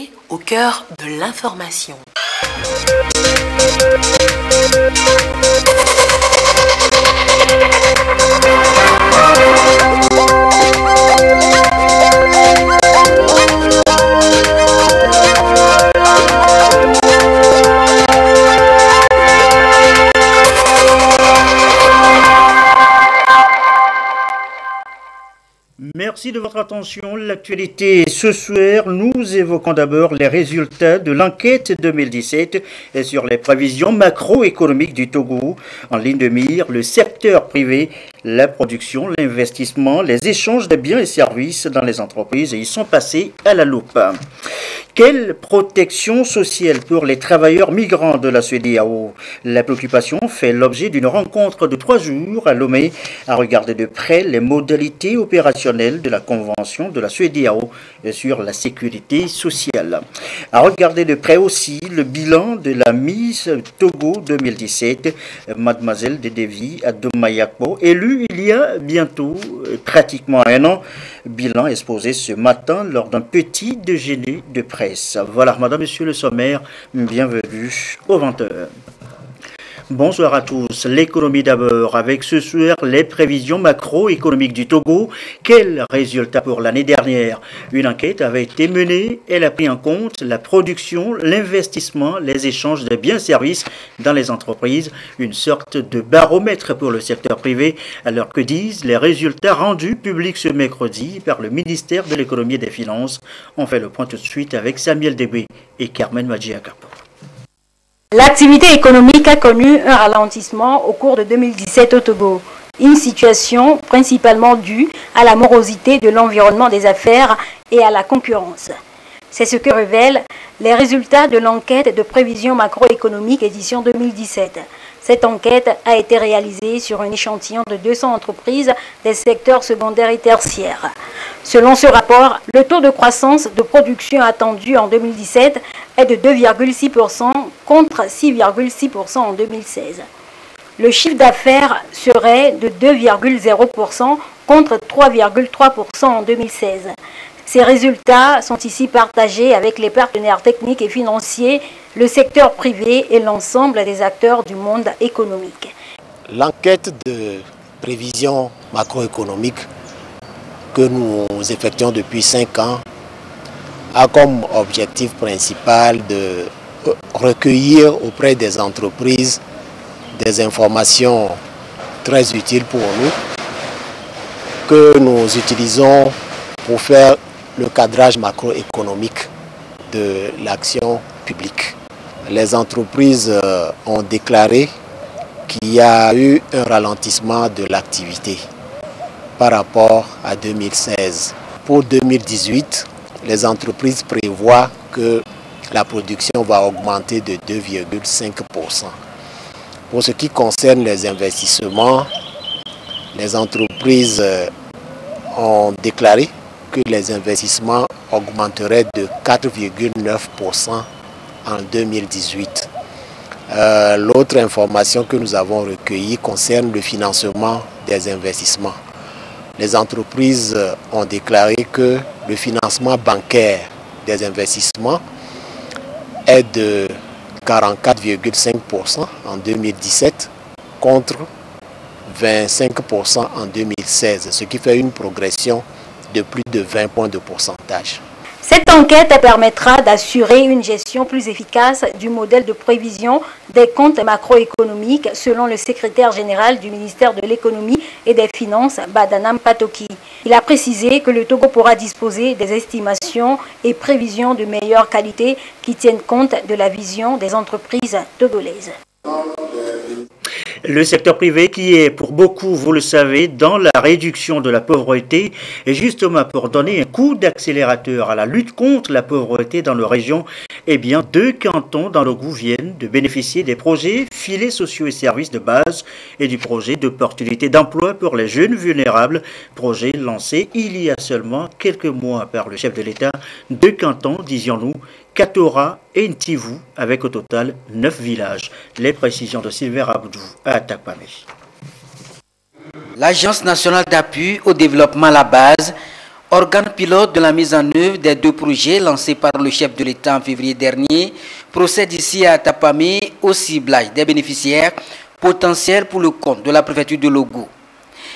L'actualité au cœur de l'information. Merci de votre attention. L'actualité ce soir, nous évoquons d'abord les résultats de l'enquête 2017 sur les prévisions macroéconomiques du Togo. En ligne de mire, le secteur privé, la production, l'investissement, les échanges de biens et services dans les entreprises y sont passés à la loupe. Quelle protection sociale pour les travailleurs migrants de la CEDEAO? La préoccupation fait l'objet d'une rencontre de 3 jours à Lomé à regarder de près les modalités opérationnelles de la Convention de la CEDEAO sur la sécurité sociale. À regarder de près aussi le bilan de la Miss Togo 2017, Mademoiselle Dedevi Adomayakpo, élue il y a bientôt pratiquement un an. Bilan exposé ce matin lors d'un petit déjeuner de presse. Voilà, madame, monsieur le sommaire, bienvenue au 20h. Bonsoir à tous. L'économie d'abord, avec ce soir les prévisions macroéconomiques du Togo. Quels résultats pour l'année dernière? Une enquête avait été menée. Elle a pris en compte la production, l'investissement, les échanges de biens et services dans les entreprises. Une sorte de baromètre pour le secteur privé. Alors que disent les résultats rendus publics ce mercredi par le ministère de l'économie et des finances? On fait le point tout de suite avec Samuel Debé et Carmen Madjiakapo. L'activité économique a connu un ralentissement au cours de 2017 au Togo, une situation principalement due à la morosité de l'environnement des affaires et à la concurrence. C'est ce que révèlent les résultats de l'enquête de prévision macroéconomique édition 2017. Cette enquête a été réalisée sur un échantillon de 200 entreprises des secteurs secondaires et tertiaires. Selon ce rapport, le taux de croissance de production attendu en 2017 est de 2,6% contre 6,6% en 2016. Le chiffre d'affaires serait de 2,0% contre 3,3% en 2016. Ces résultats sont ici partagés avec les partenaires techniques et financiers, le secteur privé et l'ensemble des acteurs du monde économique. L'enquête de prévision macroéconomique que nous effectuons depuis 5 ans a comme objectif principal de recueillir auprès des entreprises des informations très utiles pour nous que nous utilisons pour faire le cadrage macroéconomique de l'action publique. Les entreprises ont déclaré qu'il y a eu un ralentissement de l'activité par rapport à 2016. Pour 2018, les entreprises prévoient que la production va augmenter de 2,5%. Pour ce qui concerne les investissements, les entreprises ont déclaré que les investissements augmenteraient de 4,9% en 2018. L'autre information que nous avons recueillie concerne le financement des investissements. Les entreprises ont déclaré que le financement bancaire des investissements est de 44,5% en 2017 contre 25% en 2016, ce qui fait une progression de plus de 20 points de pourcentage. Cette enquête permettra d'assurer une gestion plus efficace du modèle de prévision des comptes macroéconomiques selon le secrétaire général du ministère de l'économie et des finances, Badanam Patoki. Il a précisé que le Togo pourra disposer des estimations et prévisions de meilleure qualité qui tiennent compte de la vision des entreprises togolaises. Le secteur privé qui est pour beaucoup, vous le savez, dans la réduction de la pauvreté et justement pour donner un coup d'accélérateur à la lutte contre la pauvreté dans nos régions, eh bien 2 cantons dans le goût viennent de bénéficier des projets filets sociaux et services de base et du projet d'opportunité d'emploi pour les jeunes vulnérables, projet lancé il y a seulement quelques mois par le chef de l'État. 2 cantons, disions-nous, Katora et Ntivou, avec au total 9 villages. Les précisions de Sylvain Abdou à Takpamé. L'Agence nationale d'appui au développement La Base Organe pilote de la mise en œuvre des 2 projets lancés par le chef de l'État en février dernier, procède ici à Tapamé au ciblage des bénéficiaires potentiels pour le compte de la préfecture de Logou.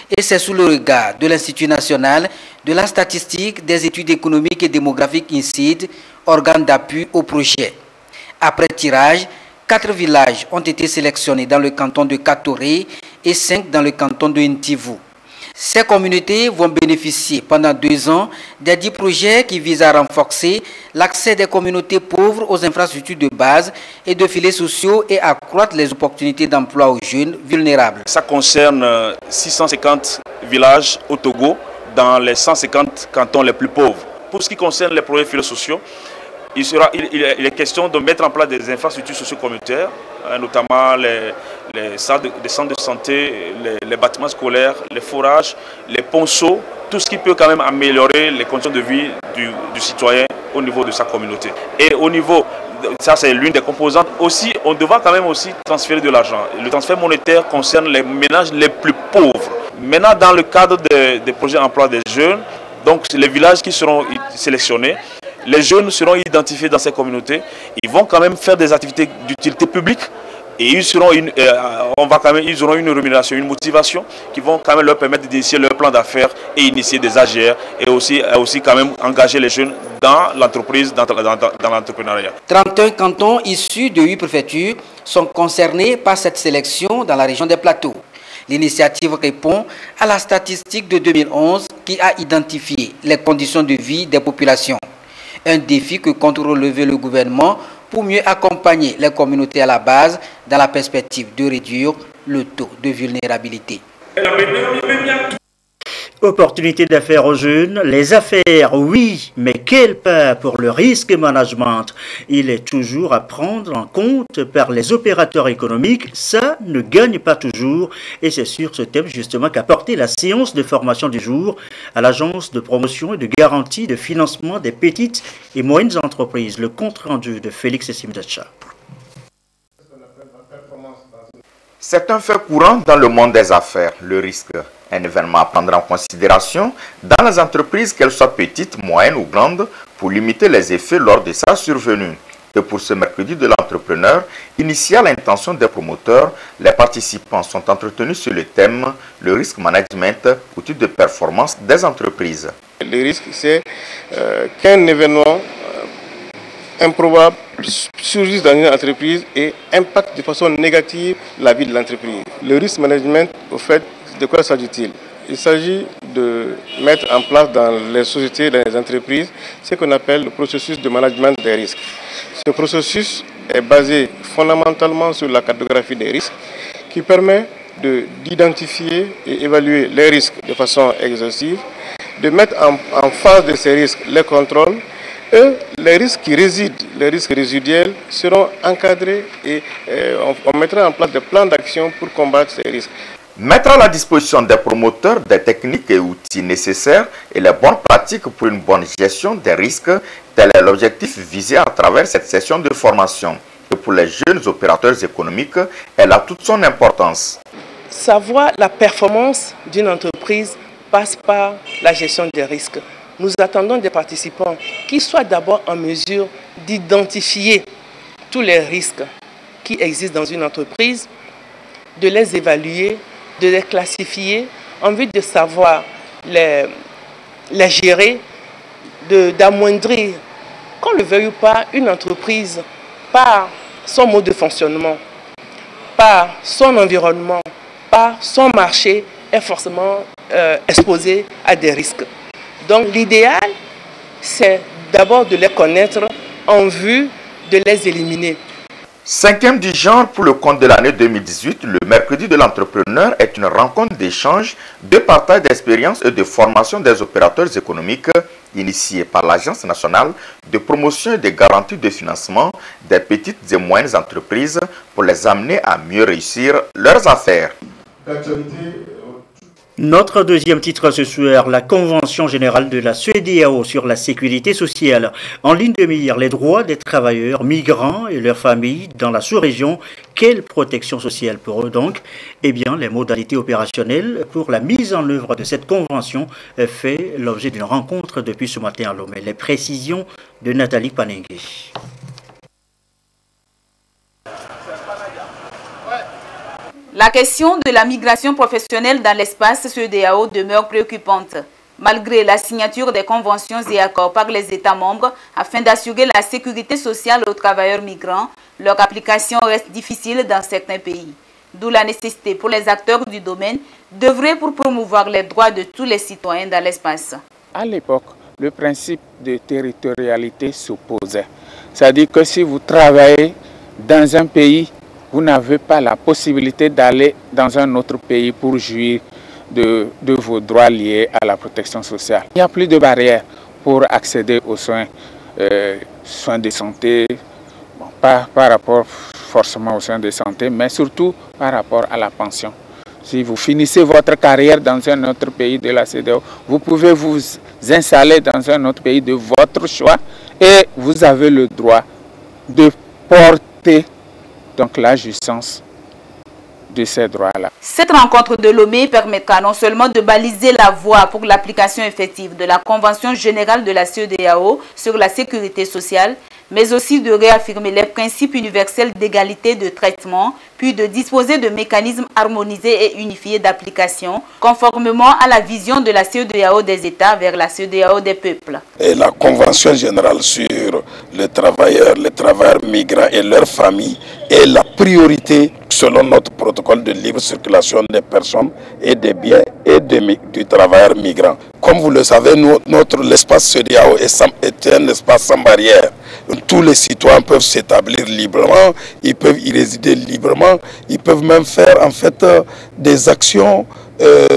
Et c'est sous le regard de l'Institut national de la statistique, des études économiques et démographiques INSEAD, organe d'appui au projet. Après tirage, 4 villages ont été sélectionnés dans le canton de Katoré et 5 dans le canton de Ntivu. Ces communautés vont bénéficier pendant 2 ans des 10 projets qui visent à renforcer l'accès des communautés pauvres aux infrastructures de base et de filets sociaux et accroître les opportunités d'emploi aux jeunes vulnérables. Ça concerne 650 villages au Togo dans les 150 cantons les plus pauvres. Pour ce qui concerne les projets filets sociaux, il est question de mettre en place des infrastructures socio-communautaires, notamment les centres de santé, les bâtiments scolaires, les forages, les ponceaux, tout ce qui peut quand même améliorer les conditions de vie du citoyen au niveau de sa communauté. Et au niveau, ça c'est l'une des composantes, aussi on devra quand même aussi transférer de l'argent. Le transfert monétaire concerne les ménages les plus pauvres. Maintenant, dans le cadre des projets emploi des jeunes, donc les villages qui seront sélectionnés, les jeunes seront identifiés dans ces communautés, ils vont quand même faire des activités d'utilité publique et ils auront une rémunération, une motivation qui vont quand même leur permettre d'initier leur plan d'affaires et initier des AGR et aussi quand même engager les jeunes dans l'entreprise, dans l'entrepreneuriat. 31 cantons issus de 8 préfectures sont concernés par cette sélection dans la région des Plateaux. L'initiative répond à la statistique de 2011 qui a identifié les conditions de vie des populations. Un défi que compte relever le gouvernement pour mieux accompagner les communautés à la base dans la perspective de réduire le taux de vulnérabilité. Opportunité d'affaires aux jeunes, les affaires, oui, mais quel pas pour le risque management. Il est toujours à prendre en compte par les opérateurs économiques, ça ne gagne pas toujours. Et c'est sur ce thème justement qu'a porté la séance de formation du jour à l'Agence de promotion et de garantie de financement des petites et moyennes entreprises. Le compte rendu de Félix Simdacha. C'est un fait courant dans le monde des affaires, le risque. Un événement à prendre en considération dans les entreprises, qu'elles soient petites, moyennes ou grandes, pour limiter les effets lors de sa survenue. Et pour ce mercredi de l'entrepreneur, initié à l'intention des promoteurs, les participants sont entretenus sur le thème « Le risque management, outil de performance des entreprises ». Le risque, c'est qu'un événement improbable surgisse dans une entreprise et impacte de façon négative la vie de l'entreprise. Le risque management, au fait, de quoi s'agit-il? Il s'agit de mettre en place dans les sociétés, dans les entreprises, ce qu'on appelle le processus de management des risques. Ce processus est basé fondamentalement sur la cartographie des risques qui permet d'identifier et évaluer les risques de façon exhaustive, de mettre en face de ces risques les contrôles et les risques qui résident, les risques résiduels seront encadrés et on mettra en place des plans d'action pour combattre ces risques. Mettre à la disposition des promoteurs des techniques et outils nécessaires et les bonnes pratiques pour une bonne gestion des risques, tel est l'objectif visé à travers cette session de formation. Et pour les jeunes opérateurs économiques, elle a toute son importance. Savoir la performance d'une entreprise passe par la gestion des risques. Nous attendons des participants qui soient d'abord en mesure d'identifier tous les risques qui existent dans une entreprise, de les évaluer, de les classifier en vue de savoir les gérer, d'amoindrir, qu'on le veuille ou pas, une entreprise par son mode de fonctionnement, par son environnement, par son marché est forcément exposée à des risques. Donc l'idéal, c'est d'abord de les connaître en vue de les éliminer. 5e du genre pour le compte de l'année 2018, le mercredi de l'entrepreneur est une rencontre d'échange, de partage d'expériences et de formation des opérateurs économiques initiée par l'Agence nationale de promotion et de garantie de financement des petites et moyennes entreprises pour les amener à mieux réussir leurs affaires. Notre deuxième titre ce soir, la Convention générale de la CEDEAO sur la sécurité sociale. En ligne de mire, les droits des travailleurs migrants et leurs familles dans la sous-région quelle protection sociale pour eux donc? Eh bien, les modalités opérationnelles pour la mise en œuvre de cette convention fait l'objet d'une rencontre depuis ce matin à Lomé. Les précisions de Nathalie Panengue. La question de la migration professionnelle dans l'espace CEDEAO demeure préoccupante. Malgré la signature des conventions et accords par les États membres afin d'assurer la sécurité sociale aux travailleurs migrants, leur application reste difficile dans certains pays. D'où la nécessité pour les acteurs du domaine d'œuvrer pour promouvoir les droits de tous les citoyens dans l'espace. À l'époque, le principe de territorialité s'opposait. C'est-à-dire que si vous travaillez dans un pays, vous n'avez pas la possibilité d'aller dans un autre pays pour jouir de vos droits liés à la protection sociale. Il n'y a plus de barrières pour accéder aux soins de santé, pas par rapport forcément aux soins de santé, mais surtout par rapport à la pension. Si vous finissez votre carrière dans un autre pays de la CEDEAO, vous pouvez vous installer dans un autre pays de votre choix et vous avez le droit de porter donc la jouissance de ces droits-là. Cette rencontre de Lomé permettra non seulement de baliser la voie pour l'application effective de la Convention générale de la CEDEAO sur la sécurité sociale, mais aussi de réaffirmer les principes universels d'égalité de traitement, puis de disposer de mécanismes harmonisés et unifiés d'application, conformément à la vision de la CEDEAO des États vers la CEDEAO des peuples. Et la Convention générale sur les travailleurs migrants et leurs familles est la priorité selon notre protocole de libre circulation des personnes et des biens et du travailleur migrant. Comme vous le savez, l'espace CEDEAO est un espace sans barrière. Tous les citoyens peuvent s'établir librement, ils peuvent y résider librement, ils peuvent même faire en fait des actions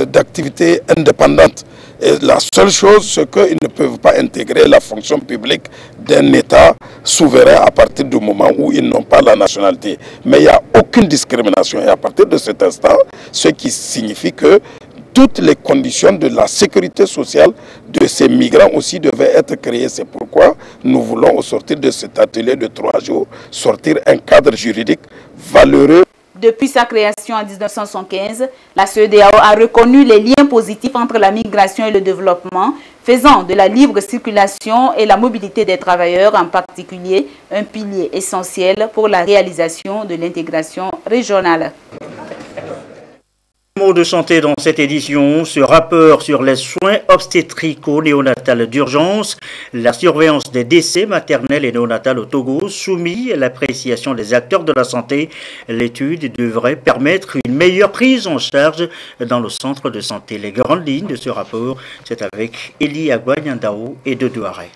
d'activités indépendantes. Et la seule chose, c'est qu'ils ne peuvent pas intégrer la fonction publique d'un État souverain à partir du moment où ils n'ont pas la nationalité. Mais il n'y a aucune discrimination. Et à partir de cet instant, ce qui signifie que toutes les conditions de la sécurité sociale de ces migrants aussi devaient être créées. C'est pourquoi nous voulons, au sortir de cet atelier de 3 jours, sortir un cadre juridique valeureux. Depuis sa création en 1975, la CEDEAO a reconnu les liens positifs entre la migration et le développement, faisant de la libre circulation et la mobilité des travailleurs en particulier un pilier essentiel pour la réalisation de l'intégration régionale. Mot de santé dans cette édition, ce rapport sur les soins obstétrico-néonatales d'urgence, la surveillance des décès maternels et néonatals au Togo, soumis à l'appréciation des acteurs de la santé. L'étude devrait permettre une meilleure prise en charge dans le centre de santé. Les grandes lignes de ce rapport, c'est avec Elie Agouagnandao et Dodo Aré.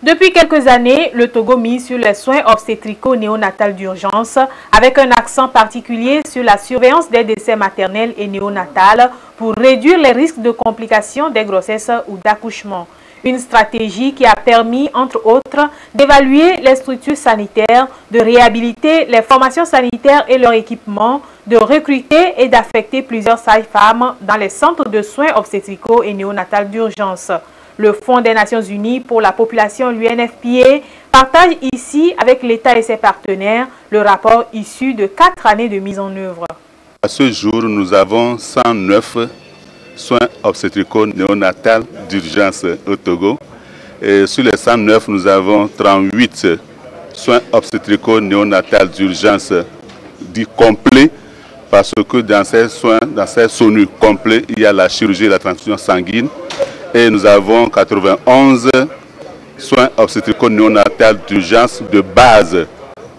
Depuis quelques années, le Togo mise sur les soins obstétrico-néonatales d'urgence avec un accent particulier sur la surveillance des décès maternels et néonatales pour réduire les risques de complications des grossesses ou d'accouchement. Une stratégie qui a permis, entre autres, d'évaluer les structures sanitaires, de réhabiliter les formations sanitaires et leur équipement, de recruter et d'affecter plusieurs sages-femmes dans les centres de soins obstétrico et néonatales d'urgence. Le Fonds des Nations Unies pour la population, l'UNFPA, partage ici avec l'État et ses partenaires le rapport issu de 4 années de mise en œuvre. À ce jour, nous avons 109 soins obstétrico-néonatales d'urgence au Togo. Et sur les 109, nous avons 38 soins obstétrico-néonatales d'urgence dits complets, parce que dans ces soins, dans ces SONU complets, il y a la chirurgie et la transfusion sanguine. Et nous avons 91 soins obstétrico-néonatales d'urgence de base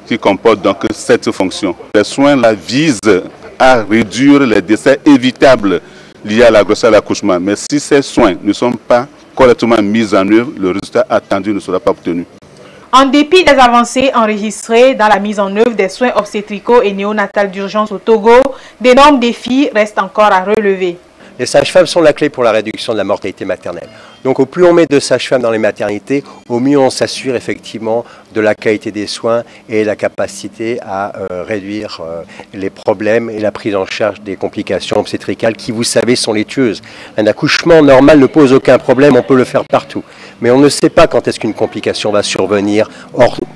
qui comportent donc 7 fonctions. Les soins-là visent à réduire les décès évitables liés à la grossesse et à l'accouchement. Mais si ces soins ne sont pas correctement mis en œuvre, le résultat attendu ne sera pas obtenu. En dépit des avancées enregistrées dans la mise en œuvre des soins obstétrico et néonatales d'urgence au Togo, d'énormes défis restent encore à relever. Les sages-femmes sont la clé pour la réduction de la mortalité maternelle. Donc au plus on met de sages-femmes dans les maternités, au mieux on s'assure effectivement de la qualité des soins et la capacité à réduire les problèmes et la prise en charge des complications obstétricales qui, vous savez, sont les tueuses. Un accouchement normal ne pose aucun problème, on peut le faire partout. mais on ne sait pas quand est-ce qu'une complication va survenir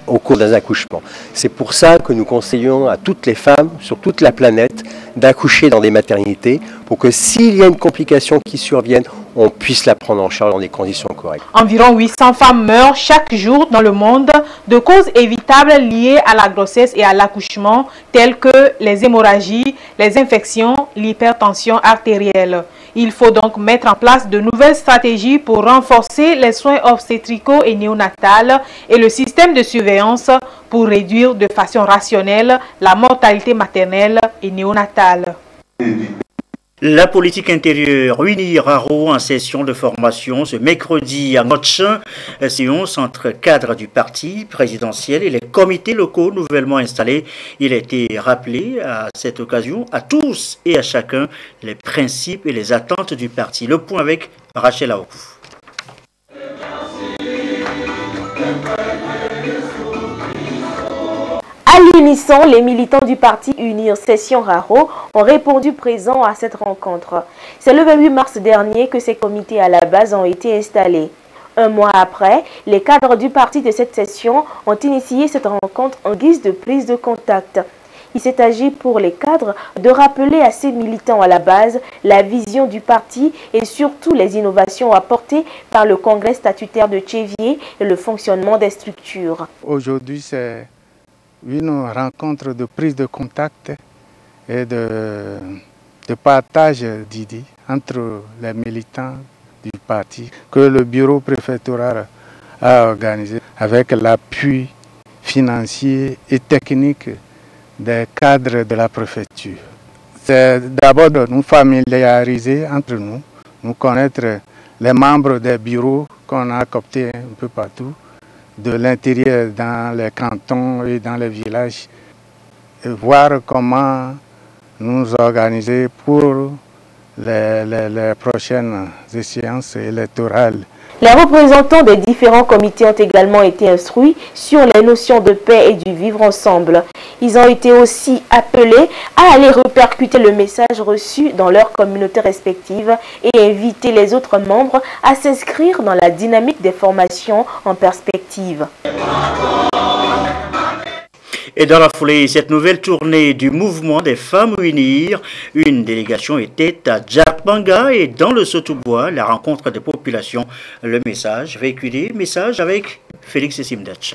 au cours d'un accouchement. C'est pour ça que nous conseillons à toutes les femmes sur toute la planète d'accoucher dans des maternités pour que s'il y a une complication qui survienne, on puisse la prendre en charge dans des conditions correctes. Environ 800 femmes meurent chaque jour dans le monde de causes évitables liées à la grossesse et à l'accouchement, telles que les hémorragies, les infections, l'hypertension artérielle. Il faut donc mettre en place de nouvelles stratégies pour renforcer les soins obstétricaux et néonatales et le système de surveillance pour réduire de façon rationnelle la mortalité maternelle et néonatale. La politique intérieure UNIR Haro en session de formation ce mercredi à Ngotchin, séance entre cadres du parti présidentiel et les comités locaux nouvellement installés. Il a été rappelé à cette occasion à tous et à chacun les principes et les attentes du parti. Le point avec Rachel Aokou. À l'unisson, les militants du parti UNIR Session Haro ont répondu présents à cette rencontre. C'est le 28 mars dernier que ces comités à la base ont été installés. Un mois après, les cadres du parti de cette session ont initié cette rencontre en guise de prise de contact. Il s'est agi pour les cadres de rappeler à ces militants à la base la vision du parti et surtout les innovations apportées par le congrès statutaire de Tchévié et le fonctionnement des structures. Aujourd'hui, c'est une rencontre de prise de contact et de partage d'idées entre les militants du parti que le bureau préfectoral a organisé avec l'appui financier et technique des cadres de la préfecture. C'est d'abord de nous familiariser entre nous, nous connaître les membres des bureaux qu'on a cooptés un peu partout, de l'intérieur dans les cantons et dans les villages, et voir comment nous organiser pour les prochaines échéances électorales. Les représentants des différents comités ont également été instruits sur les notions de paix et du vivre ensemble. Ils ont été aussi appelés à aller répercuter le message reçu dans leurs communautés respectives et inviter les autres membres à s'inscrire dans la dynamique des formations en perspective. Et dans la foulée, cette nouvelle tournée du mouvement des femmes UNIR, une délégation était à Djarpanga et dans le Sotoubois, la rencontre des populations. Le message véhiculé, message avec Félix Simdach.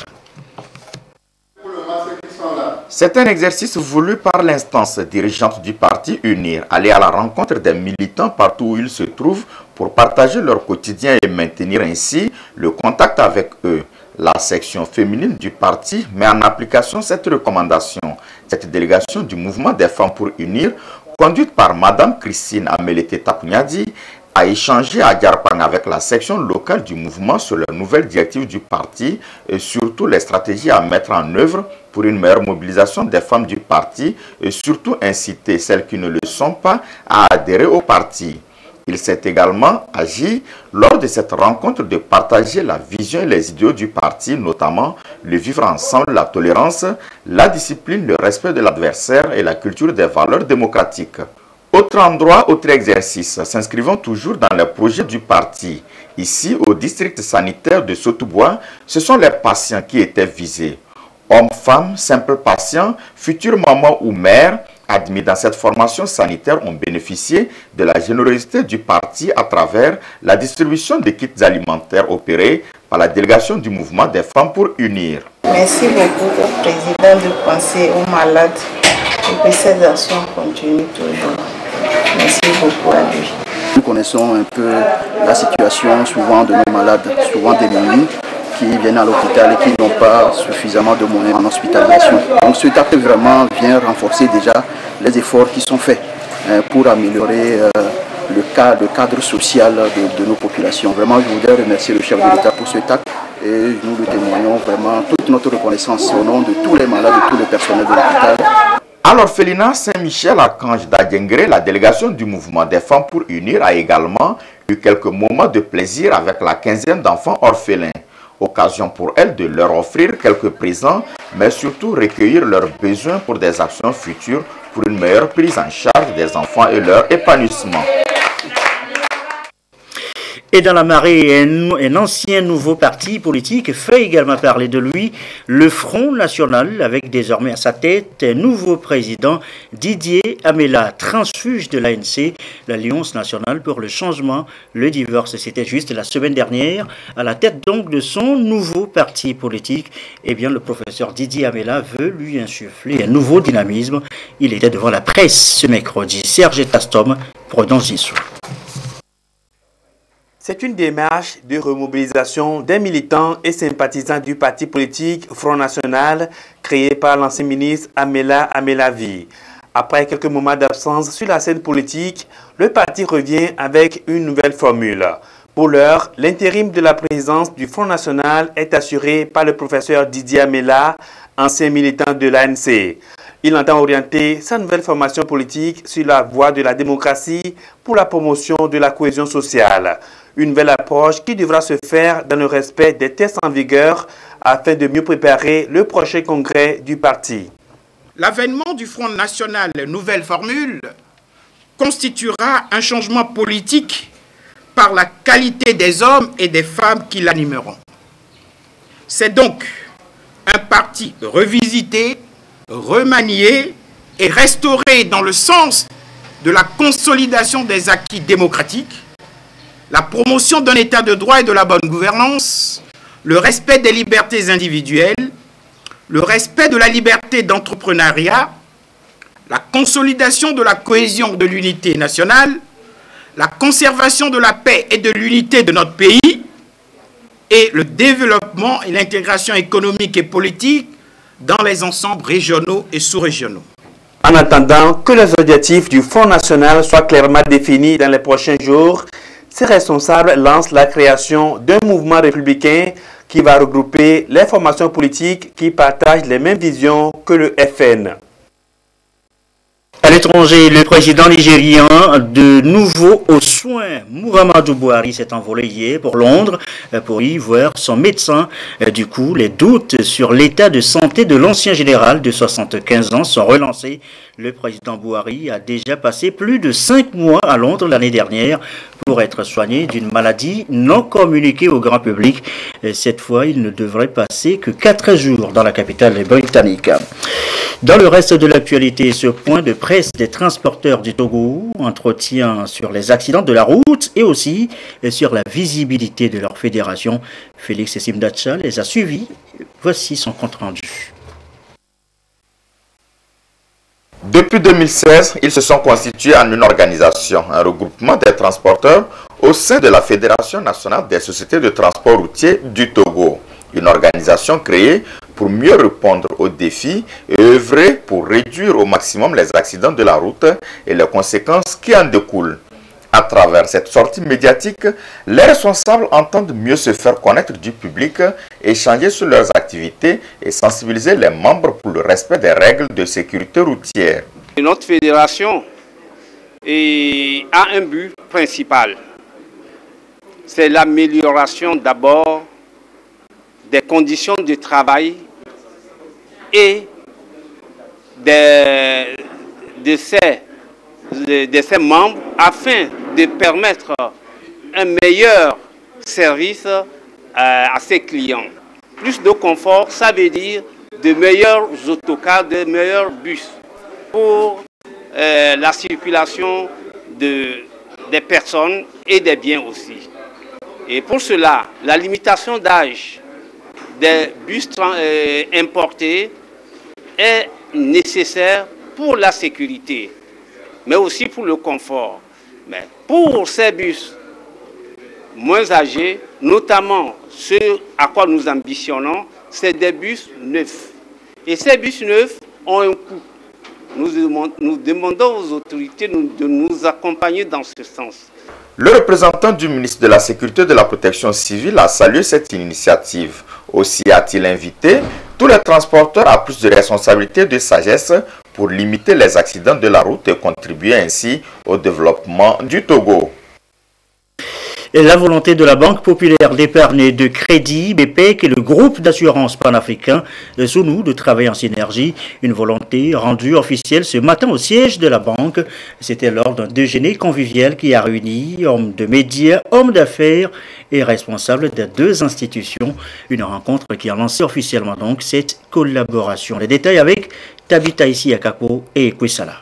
C'est un exercice voulu par l'instance dirigeante du parti UNIR, aller à la rencontre des militants partout où ils se trouvent pour partager leur quotidien et maintenir ainsi le contact avec eux. La section féminine du parti met en application cette recommandation. Cette délégation du mouvement des femmes pour unir, conduite par Madame Christine Amelete Tapunyadi, a échangé à Djarpanga avec la section locale du mouvement sur les nouvelles directives du parti et surtout les stratégies à mettre en œuvre pour une meilleure mobilisation des femmes du parti et surtout inciter celles qui ne le sont pas à adhérer au parti. Il s'est également agi lors de cette rencontre de partager la vision et les idéaux du parti, notamment le vivre ensemble, la tolérance, la discipline, le respect de l'adversaire et la culture des valeurs démocratiques. Autre endroit, autre exercice, s'inscrivant toujours dans les projets du parti. Ici, au district sanitaire de Sotoubois, ce sont les patients qui étaient visés. Hommes, femmes, simples patients, futures mamans ou mères, admis dans cette formation sanitaire ont bénéficié de la générosité du parti à travers la distribution de kits alimentaires opérés par la délégation du mouvement des femmes pour unir. Merci beaucoup au président de penser aux malades et que ces actions continuent toujours. Merci beaucoup à lui. Nous connaissons un peu la situation souvent de nos malades, souvent démunis, qui viennent à l'hôpital et qui n'ont pas suffisamment de moyens en hospitalisation. Donc cet acte vraiment vient renforcer déjà les efforts qui sont faits pour améliorer le cadre social de nos populations. Vraiment, je voudrais remercier le chef de l'État pour cet acte et nous lui témoignons vraiment toute notre reconnaissance au nom de tous les malades et tout le personnel de l'hôpital. À l'orphelinat Saint-Michel Archange d'Adjengré, la délégation du mouvement des femmes pour unir a également eu quelques moments de plaisir avec la quinzaine d'enfants orphelins. Occasion pour elles de leur offrir quelques présents, mais surtout recueillir leurs besoins pour des actions futures pour une meilleure prise en charge des enfants et leur épanouissement. Et dans la marée, un ancien nouveau parti politique fait également parler de lui, le Front National, avec désormais à sa tête un nouveau président, Didier Amela, transfuge de l'ANC, l'Alliance nationale pour le changement. Le divorce, c'était juste la semaine dernière, à la tête donc de son nouveau parti politique. Eh bien, le professeur Didier Amela veut lui insuffler un nouveau dynamisme. Il était devant la presse ce mercredi. Serge Tastom, Prudence Zissou. C'est une démarche de remobilisation des militants et sympathisants du parti politique Front National créé par l'ancien ministre Amela Amelavi. Après quelques moments d'absence sur la scène politique, le parti revient avec une nouvelle formule. Pour l'heure, l'intérim de la présidence du Front National est assuré par le professeur Didier Amela, ancien militant de l'ANC. Il entend orienter sa nouvelle formation politique sur la voie de la démocratie pour la promotion de la cohésion sociale. Une nouvelle approche qui devra se faire dans le respect des tests en vigueur afin de mieux préparer le prochain congrès du parti. L'avènement du Front National Nouvelle Formule constituera un changement politique par la qualité des hommes et des femmes qui l'animeront. C'est donc un parti revisité, remanié et restauré dans le sens de la consolidation des acquis démocratiques, la promotion d'un état de droit et de la bonne gouvernance, le respect des libertés individuelles, le respect de la liberté d'entrepreneuriat, la consolidation de la cohésion de l'unité nationale, la conservation de la paix et de l'unité de notre pays, et le développement et l'intégration économique et politique dans les ensembles régionaux et sous-régionaux. En attendant que les objectifs du Front National soient clairement définis dans les prochains jours, ces responsables lancent la création d'un mouvement républicain qui va regrouper les formations politiques qui partagent les mêmes visions que le FN. À l'étranger, le président nigérien de nouveau aux soins, Muhammadu Buhari, s'est envolé hier pour Londres pour y voir son médecin. Du coup, les doutes sur l'état de santé de l'ancien général de 75 ans sont relancés. Le président Buhari a déjà passé plus de 5 mois à Londres l'année dernière pour être soigné d'une maladie non communiquée au grand public. Cette fois, il ne devrait passer que 4 jours dans la capitale britannique. Dans le reste de l'actualité, ce point de presse des transporteurs du Togo, entretient sur les accidents de la route et aussi sur la visibilité de leur fédération. Félix Simdacha les a suivis. Voici son compte rendu. Depuis 2016, ils se sont constitués en une organisation, un regroupement des transporteurs au sein de la Fédération nationale des sociétés de transport routier du Togo. Une organisation créée pour mieux répondre aux défis et œuvrer pour réduire au maximum les accidents de la route et les conséquences qui en découlent. À travers cette sortie médiatique, les responsables entendent mieux se faire connaître du public, échanger sur leurs activités et sensibiliser les membres pour le respect des règles de sécurité routière. Notre fédération a un but principal. C'est l'amélioration d'abord des conditions de travail et de ses membres afin de permettre un meilleur service à ses clients. Plus de confort, ça veut dire de meilleurs autocars, de meilleurs bus pour la circulation des personnes et des biens aussi. Et pour cela, la limitation d'âge des bus importés est nécessaire pour la sécurité, mais aussi pour le confort. Mais pour ces bus moins âgés, notamment ceux à quoi nous ambitionnons, c'est des bus neufs. Et ces bus neufs ont un coût. Nous demandons aux autorités de nous accompagner dans ce sens. Le représentant du ministre de la Sécurité et de la Protection civile a salué cette initiative. Aussi a-t-il invité tous les transporteurs à plus de responsabilité et de sagesse pour limiter les accidents de la route et contribuer ainsi au développement du Togo. Et la volonté de la Banque populaire d'épargne et de crédit, BPEC, et le groupe d'assurance panafricain Sounou de travailler en synergie, une volonté rendue officielle ce matin au siège de la banque. C'était lors d'un déjeuner convivial qui a réuni hommes de médias, hommes d'affaires et responsables des deux institutions. Une rencontre qui a lancé officiellement donc cette collaboration. Les détails avec Tabita Issi Akako et Kwesala.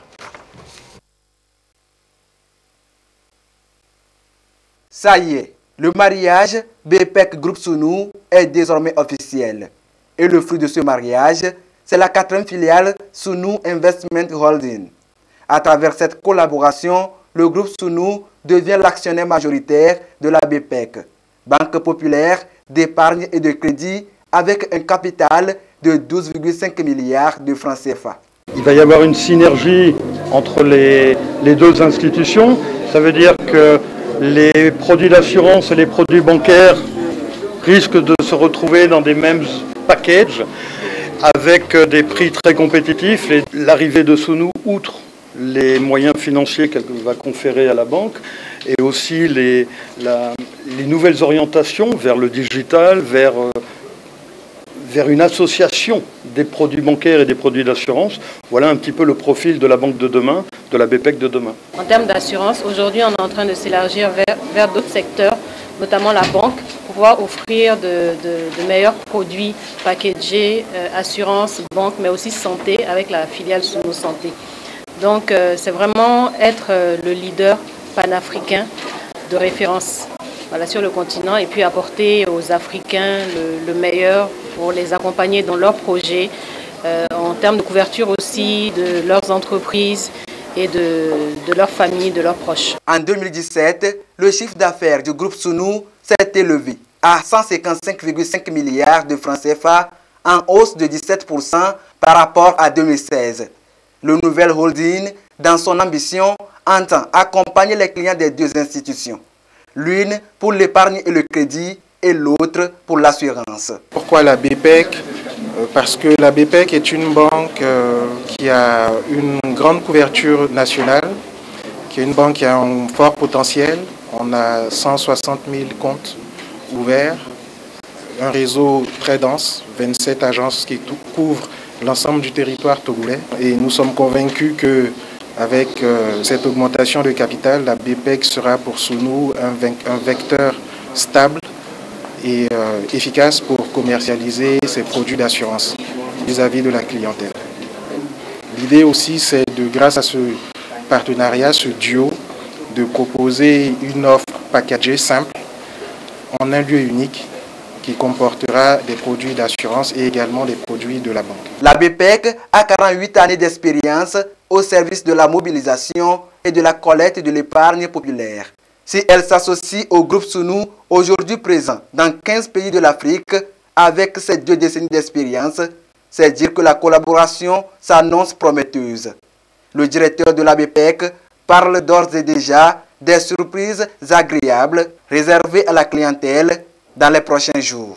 Ça y est, le mariage BPEC Groupe Sounou est désormais officiel. Et le fruit de ce mariage, c'est la 4e filiale Sounou Investment Holding. À travers cette collaboration, le groupe Sounou devient l'actionnaire majoritaire de la BPEC, Banque populaire d'épargne et de crédit, avec un capital de 12,5 milliards de francs CFA. Il va y avoir une synergie entre les deux institutions. Ça veut dire que les produits d'assurance et les produits bancaires risquent de se retrouver dans des mêmes packages avec des prix très compétitifs. L'arrivée de Sounou, outre les moyens financiers qu'elle va conférer à la banque, et aussi les nouvelles orientations vers le digital, vers une association des produits bancaires et des produits d'assurance. Voilà un petit peu le profil de la banque de demain, de la BPEC de demain. En termes d'assurance, aujourd'hui, on est en train de s'élargir vers d'autres secteurs, notamment la banque, pour pouvoir offrir de meilleurs produits packagés, assurance, banque, mais aussi santé, avec la filiale Sounou Santé. Donc, c'est vraiment être le leader panafricain de référence, voilà, sur le continent, et puis apporter aux Africains le meilleur pour les accompagner dans leurs projets, en termes de couverture aussi de leurs entreprises et de leurs familles, de leurs proches. En 2017, le chiffre d'affaires du groupe Sounou s'est élevé à 155,5 milliards de francs CFA, en hausse de 17% par rapport à 2016. Le nouvel holding, dans son ambition, entend accompagner les clients des deux institutions. L'une pour l'épargne et le crédit et l'autre pour l'assurance. Pourquoi la BPEC? Parce que la BPEC est une banque qui a une grande couverture nationale, qui est une banque qui a un fort potentiel. On a 160 000 comptes ouverts, un réseau très dense, 27 agences qui couvrent l'ensemble du territoire togolais. Et nous sommes convaincus que avec cette augmentation de capital, la BPEC sera pour Sounou un vecteur stable et efficace pour commercialiser ses produits d'assurance vis-à-vis de la clientèle. L'idée aussi, c'est grâce à ce partenariat, ce duo, de proposer une offre packagée simple en un lieu unique qui comportera des produits d'assurance et également des produits de la banque. La BPEC a 48 années d'expérience au service de la mobilisation et de la collecte de l'épargne populaire. Si elle s'associe au groupe Sounou, aujourd'hui présent dans 15 pays de l'Afrique, avec ses 2 décennies d'expérience, c'est dire que la collaboration s'annonce prometteuse. Le directeur de la BPEC parle d'ores et déjà des surprises agréables réservées à la clientèle dans les prochains jours.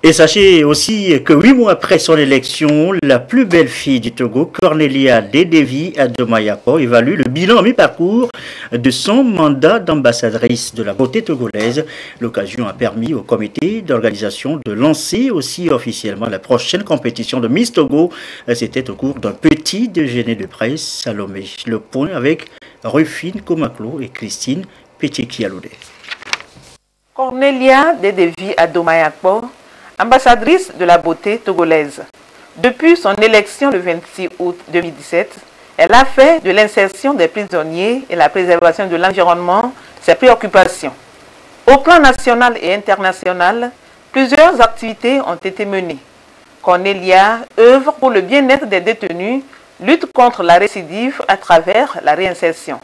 Et sachez aussi que 8 mois après son élection, la plus belle fille du Togo, Cornelia Dedevi Adomayapo, évalue le bilan mi-parcours de son mandat d'ambassadrice de la beauté togolaise. L'occasion a permis au comité d'organisation de lancer aussi officiellement la prochaine compétition de Miss Togo. C'était au cours d'un petit déjeuner de presse à Lomé. Le point avec Rufine Komaklo et Christine Pétikialoudé. Cornelia Dedevi Adomayapo, ambassadrice de la beauté togolaise. Depuis son élection le 26 août 2017, elle a fait de l'insertion des prisonniers et la préservation de l'environnement ses préoccupations. Au plan national et international, plusieurs activités ont été menées. Cornelia œuvre pour le bien-être des détenus, lutte contre la récidive à travers la réinsertion.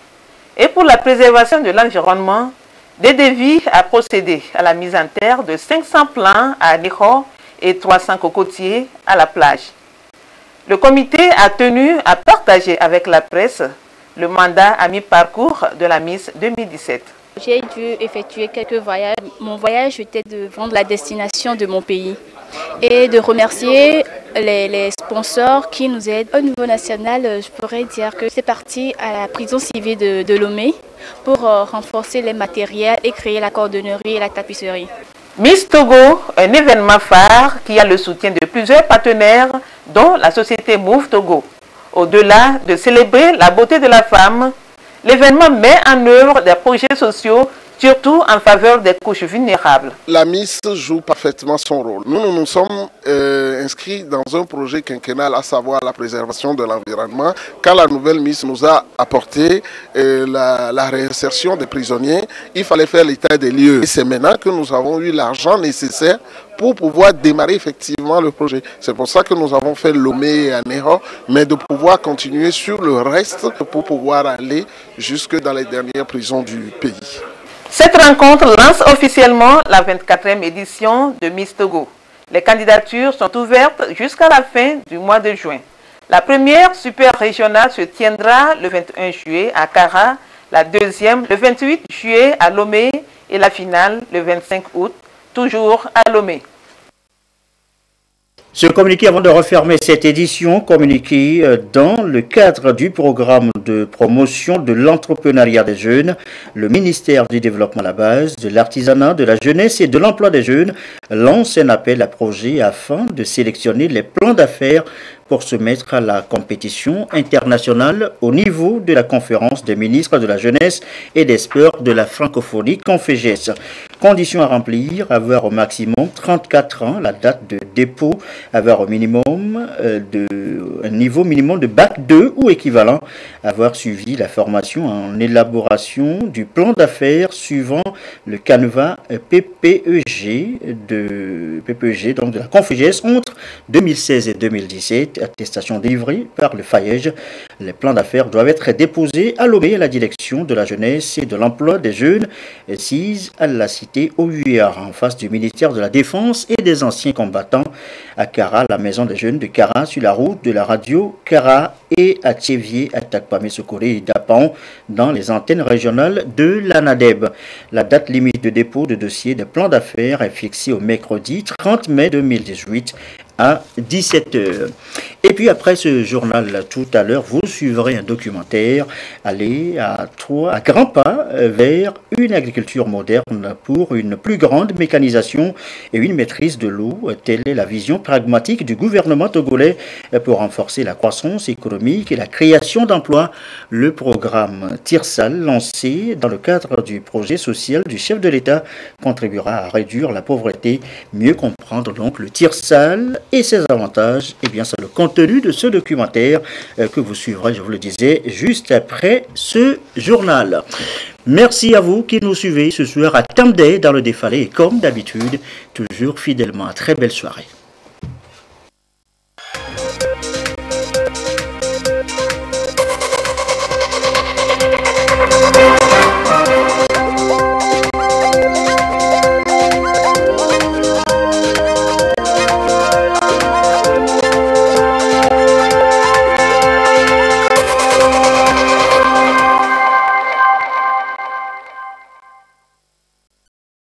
Et pour la préservation de l'environnement, Dedevi a procédé à la mise en terre de 500 plants à Niho et 300 cocotiers à la plage. Le comité a tenu à partager avec la presse le mandat à mi-parcours de la Miss 2017. J'ai dû effectuer quelques voyages. Mon voyage était de vendre la destination de mon pays et de remercier les sponsors qui nous aident. Au niveau national, je pourrais dire que c'est parti à la prison civile de Lomé pour renforcer les matériels et créer la cordonnerie et la tapisserie. Miss Togo, un événement phare qui a le soutien de plusieurs partenaires, dont la société Move Togo. Au-delà de célébrer la beauté de la femme, l'événement met en œuvre des projets sociaux, surtout en faveur des couches vulnérables. La Miss joue parfaitement son rôle. Nous nous sommes inscrits dans un projet quinquennal, à savoir la préservation de l'environnement. Quand la nouvelle Miss nous a apporté la réinsertion des prisonniers, il fallait faire l'état des lieux. Et c'est maintenant que nous avons eu l'argent nécessaire pour pouvoir démarrer effectivement le projet. C'est pour ça que nous avons fait Lomé et Anéro, mais de pouvoir continuer sur le reste pour pouvoir aller jusque dans les dernières prisons du pays. Cette rencontre lance officiellement la 24e édition de Miss Togo. Les candidatures sont ouvertes jusqu'à la fin du mois de juin. La première super régionale se tiendra le 21 juillet à Kara, la deuxième le 28 juillet à Lomé et la finale le 25 août, toujours à Lomé. Ce communiqué, avant de refermer cette édition, communiqué dans le cadre du programme de promotion de l'entrepreneuriat des jeunes, le ministère du Développement à la base, de l'artisanat, de la jeunesse et de l'emploi des jeunes lance un appel à projet afin de sélectionner les plans d'affaires pour se mettre à la compétition internationale au niveau de la conférence des ministres de la jeunesse et des sports de la francophonie Conféges. Conditions à remplir: avoir au maximum 34 ans, la date de dépôt, avoir au minimum un niveau minimum de bac 2 ou équivalent, avoir suivi la formation en élaboration du plan d'affaires suivant le canevas PPEG donc de la Conféges entre 2016 et 2017, attestation délivrée par le FAEJ. Les plans d'affaires doivent être déposés à Lomé, à la direction de la jeunesse et de l'emploi des jeunes, assise à la cité OUR, en face du ministère de la Défense et des anciens combattants, à Kara, la maison des jeunes de Kara, sur la route de la radio Kara, et à Tchévier, à Takpamé, Sokoré et Dapan, dans les antennes régionales de l'ANADEB. La date limite de dépôt de dossier de plan d'affaires est fixée au mercredi 30 mai 2018 à 17h. Et puis après ce journal, tout à l'heure, vous suivrez un documentaire, aller à grands pas vers une agriculture moderne pour une plus grande mécanisation et une maîtrise de l'eau. Telle est la vision pragmatique du gouvernement togolais pour renforcer la croissance économique et la création d'emplois. Le programme Tirsal, lancé dans le cadre du projet social du chef de l'État, contribuera à réduire la pauvreté. Mieux comprendre donc le Tirsal et ses avantages, et bien c'est le contenu de ce documentaire que vous suivrez, je vous le disais, juste après ce journal. Merci à vous qui nous suivez ce soir à Tamdé dans le défalé, et comme d'habitude, toujours fidèlement. Très belle soirée.